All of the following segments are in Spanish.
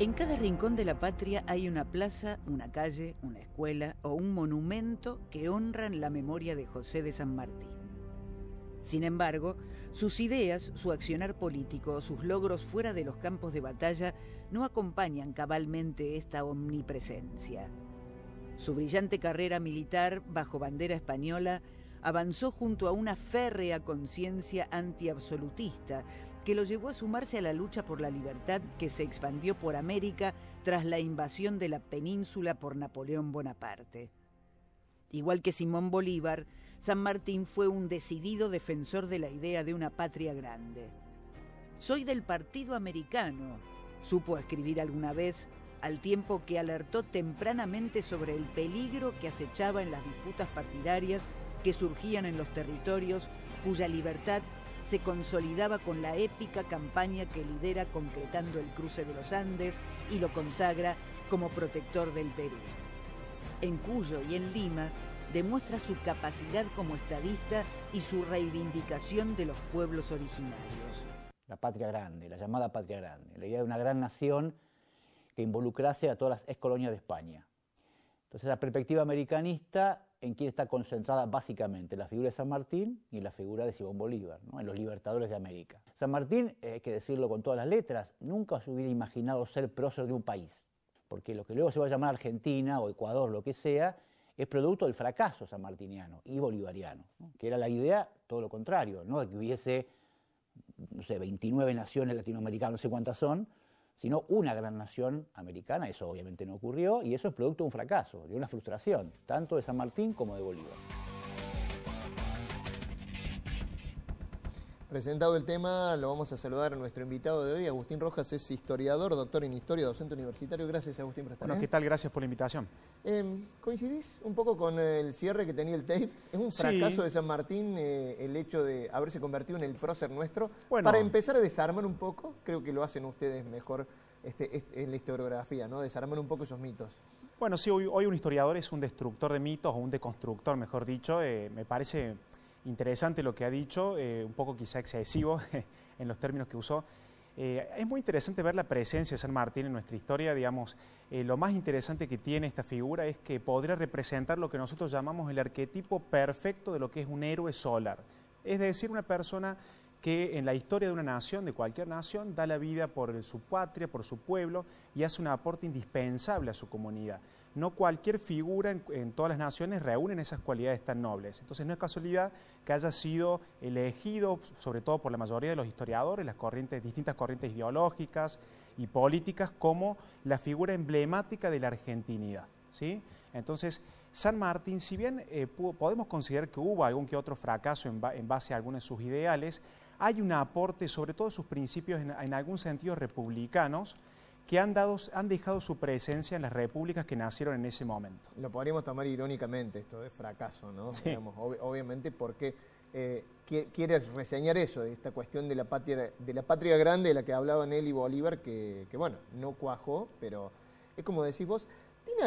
En cada rincón de la patria hay una plaza, una calle, una escuela o un monumento que honran la memoria de José de San Martín. Sin embargo, sus ideas, su accionar político, sus logros fuera de los campos de batalla no acompañan cabalmente esta omnipresencia. Su brillante carrera militar bajo bandera española avanzó junto a una férrea conciencia antiabsolutista que lo llevó a sumarse a la lucha por la libertad que se expandió por América tras la invasión de la península por Napoleón Bonaparte. Igual que Simón Bolívar, San Martín fue un decidido defensor de la idea de una patria grande. «Soy del Partido Americano», supo escribir alguna vez, al tiempo que alertó tempranamente sobre el peligro que acechaba en las disputas partidarias que surgían en los territorios cuya libertad se consolidaba con la épica campaña que lidera concretando el cruce de los Andes y lo consagra como protector del Perú. En Cuyo y en Lima demuestra su capacidad como estadista y su reivindicación de los pueblos originarios. La patria grande, la llamada patria grande, la idea de una gran nación que involucrase a todas las excolonias de España. Entonces la perspectiva americanista en quien está concentrada básicamente la figura de San Martín y la figura de Simón Bolívar, ¿no? En los libertadores de América. San Martín, hay que decirlo con todas las letras, nunca se hubiera imaginado ser prócer de un país, porque lo que luego se va a llamar Argentina o Ecuador, lo que sea, es producto del fracaso sanmartiniano y bolivariano, ¿no? Que era la idea, todo lo contrario, no de que hubiese, no sé, 29 naciones latinoamericanas, no sé cuántas son, sino una gran nación americana. Eso obviamente no ocurrió y eso es producto de un fracaso, de una frustración, tanto de San Martín como de Bolívar. Presentado el tema, lo vamos a saludar a nuestro invitado de hoy. Agustín Rojas es historiador, doctor en historia, docente universitario. Gracias, Agustín, por estar. Bueno, ¿qué tal? Gracias por la invitación. ¿Coincidís un poco con el cierre que tenía el tape? ¿Es un fracaso de San Martín el hecho de haberse convertido en el prócer nuestro? Bueno, para empezar a desarmar un poco, creo que lo hacen ustedes mejor en la historiografía, ¿no? Desarmar un poco esos mitos. Bueno, sí, hoy un historiador es un destructor de mitos, o un deconstructor, mejor dicho. Me parece interesante lo que ha dicho, un poco quizá excesivo en los términos que usó. Es muy interesante ver la presencia de San Martín en nuestra historia, digamos. Lo más interesante que tiene esta figura es que podría representar lo que nosotros llamamos el arquetipo perfecto de lo que es un héroe solar. Es decir, una persona que en la historia de una nación, de cualquier nación, da la vida por su patria, por su pueblo y hace un aporte indispensable a su comunidad. No cualquier figura en todas las naciones reúnen esas cualidades tan nobles. Entonces no es casualidad que haya sido elegido, sobre todo por la mayoría de los historiadores, distintas corrientes ideológicas y políticas, como la figura emblemática de la argentinidad, ¿sí? Entonces, San Martín, si bien podemos considerar que hubo algún que otro fracaso en base a algunos de sus ideales, hay un aporte, sobre todo sus principios en algún sentido republicanos, que han dejado su presencia en las repúblicas que nacieron en ese momento. Lo podríamos tomar irónicamente esto de fracaso, ¿no? Sí. Digamos, obviamente porque quieres reseñar eso, esta cuestión de la patria grande de la que hablaban él y Bolívar, que bueno, no cuajó, pero es como decís vos, ¿tiene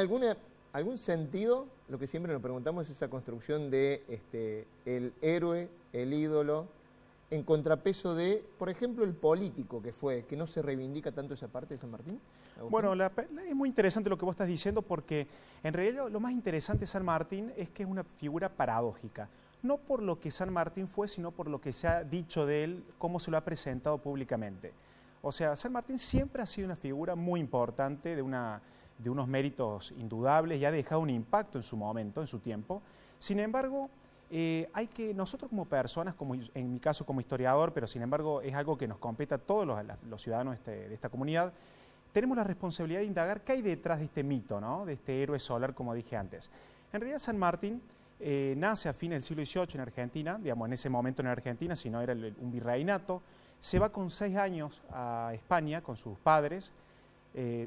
algún sentido? Lo que siempre nos preguntamos es esa construcción de el héroe, el ídolo, en contrapeso de, por ejemplo, el político que no se reivindica tanto esa parte de San Martín. ¿Agustín? Bueno, es muy interesante lo que vos estás diciendo, porque en realidad lo más interesante de San Martín es que es una figura paradójica. No por lo que San Martín fue, sino por lo que se ha dicho de él, cómo se lo ha presentado públicamente. O sea, San Martín siempre ha sido una figura muy importante, de unos méritos indudables, y ha dejado un impacto en su momento, en su tiempo. Sin embargo, nosotros como personas, en mi caso como historiador, pero sin embargo es algo que nos compete a todos los ciudadanos de esta comunidad, tenemos la responsabilidad de indagar qué hay detrás de este mito, ¿no? De este héroe solar, como dije antes. En realidad San Martín nace a fines del siglo XVIII en Argentina, digamos en ese momento en Argentina, si no era un virreinato, se va con 6 años a España con sus padres.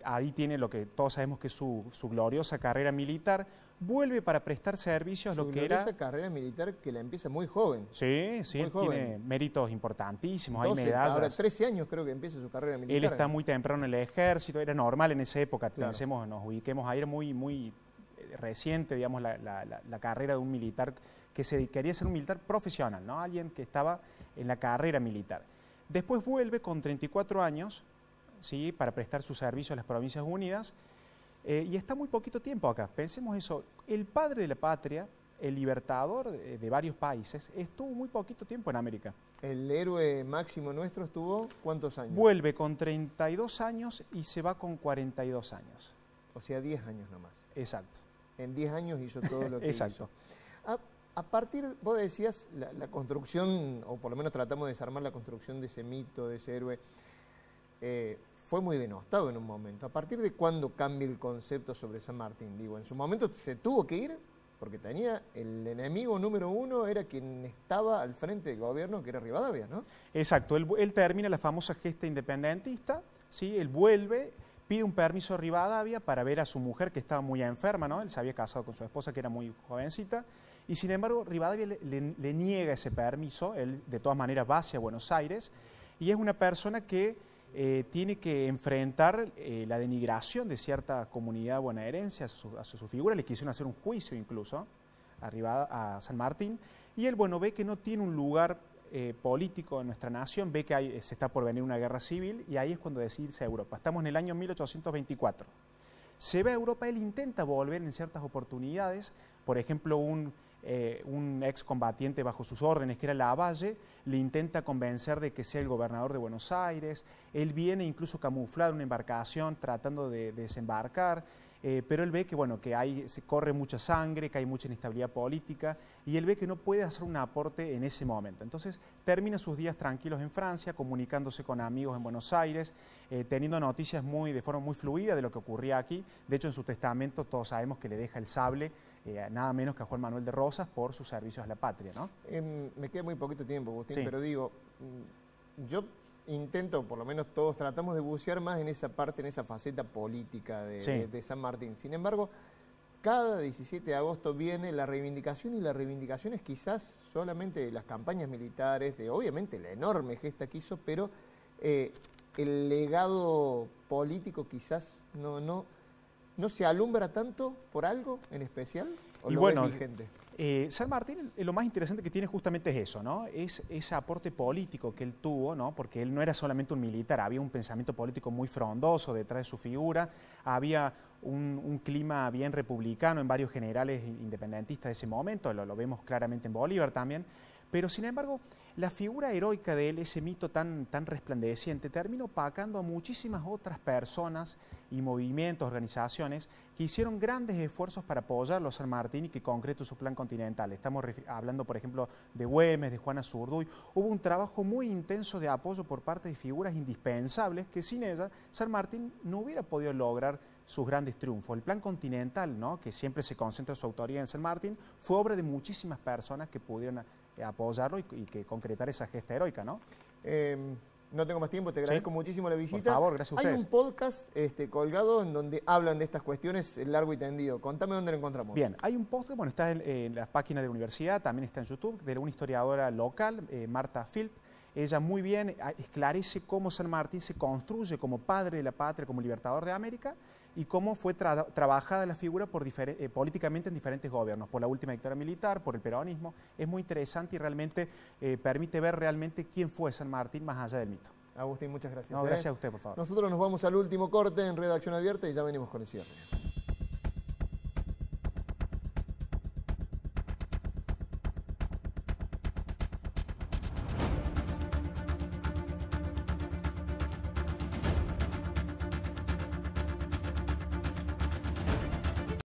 Ahí tiene lo que todos sabemos que es su gloriosa carrera militar, vuelve para prestar servicios a lo que era... Su gloriosa carrera militar que la empieza muy joven. Sí, muy joven. Tiene méritos importantísimos, 12, hay medallas. Ahora 13 años creo que empieza su carrera militar. Él está muy temprano en el ejército, era normal en esa época, claro. Pensemos, nos ubiquemos ahí, era muy reciente, digamos, la carrera de un militar que quería ser un militar profesional, ¿no? Alguien que estaba en la carrera militar. Después vuelve con 34 años, ¿sí?, para prestar su servicio a las Provincias Unidas, y está muy poquito tiempo acá. Pensemos eso, el padre de la patria, el libertador de varios países, estuvo muy poquito tiempo en América. El héroe máximo nuestro estuvo, ¿cuántos años? Vuelve con 32 años y se va con 42 años. O sea, 10 años nomás. Exacto. En 10 años hizo todo lo que Exacto. hizo. A partir, vos decías, la construcción, o por lo menos tratamos de desarmar la construcción de ese mito, de ese héroe, fue muy denostado en un momento. ¿A partir de cuándo cambia el concepto sobre San Martín? Digo, en su momento se tuvo que ir, porque tenía el enemigo número uno, era quien estaba al frente del gobierno, que era Rivadavia, ¿no? Exacto, él termina la famosa gesta independentista, ¿sí? Él vuelve, pide un permiso a Rivadavia para ver a su mujer que estaba muy enferma, ¿no? Él se había casado con su esposa que era muy jovencita, y sin embargo Rivadavia le niega ese permiso. Él de todas maneras va hacia Buenos Aires, y es una persona que tiene que enfrentar la denigración de cierta comunidad bonaerense a su figura. Le quisieron hacer un juicio incluso a San Martín, y él, bueno, ve que no tiene un lugar político en nuestra nación, ve que se está por venir una guerra civil, y ahí es cuando decide irse a Europa. Estamos en el año 1824. Se va a Europa, él intenta volver en ciertas oportunidades, por ejemplo, un excombatiente bajo sus órdenes, que era Lavalle, le intenta convencer de que sea el gobernador de Buenos Aires. Él viene incluso camuflado en una embarcación tratando de desembarcar, pero él ve que, bueno, que se corre mucha sangre, que hay mucha inestabilidad política, y él ve que no puede hacer un aporte en ese momento. Entonces termina sus días tranquilos en Francia, comunicándose con amigos en Buenos Aires, teniendo noticias de forma muy fluida de lo que ocurría aquí. De hecho, en su testamento todos sabemos que le deja el sable nada menos que a Juan Manuel de Rosas por sus servicios a la patria, ¿no? Me queda muy poquito tiempo, Agustín, Sí. pero digo, yo intento, por lo menos todos tratamos de bucear más en esa parte, en esa faceta política de San Martín. Sin embargo, cada 17 de agosto viene la reivindicación, y la reivindicación es quizás solamente de las campañas militares, de obviamente la enorme gesta que hizo, pero el legado político quizás no se alumbra tanto por algo en especial, ¿o lo ves vigente? San Martín, lo más interesante que tiene justamente es eso, ¿no? Es ese aporte político que él tuvo, ¿no? Porque él no era solamente un militar, había un pensamiento político muy frondoso detrás de su figura, había un clima bien republicano en varios generales independentistas de ese momento, lo vemos claramente en Bolívar también. Pero, sin embargo, la figura heroica de él, ese mito tan resplandeciente, termina opacando a muchísimas otras personas y movimientos, organizaciones, que hicieron grandes esfuerzos para apoyarlo a San Martín y que concretó su plan continental. Estamos hablando, por ejemplo, de Güemes, de Juana Zurduy. Hubo un trabajo muy intenso de apoyo por parte de figuras indispensables que sin ellas San Martín no hubiera podido lograr sus grandes triunfos. El plan continental, ¿no?, que siempre se concentra su autoría en San Martín, fue obra de muchísimas personas que pudieron apoyarlo y que concretar esa gesta heroica, ¿no? No tengo más tiempo, te agradezco muchísimo la visita. Por favor, gracias a ustedes. Hay un podcast colgado en donde hablan de estas cuestiones largo y tendido. Contame dónde lo encontramos. Bien, hay un podcast, bueno, está en las páginas de la universidad, también está en YouTube, de una historiadora local, Marta Philp. Ella muy bien esclarece cómo San Martín se construye como padre de la patria, como libertador de América, y cómo fue trabajada la figura políticamente en diferentes gobiernos, por la última dictadura militar, por el peronismo. Es muy interesante y realmente permite ver realmente quién fue San Martín más allá del mito. Agustín, muchas gracias. No, gracias a usted, por favor. Nosotros nos vamos al último corte en Redacción Abierta y ya venimos con el cierre.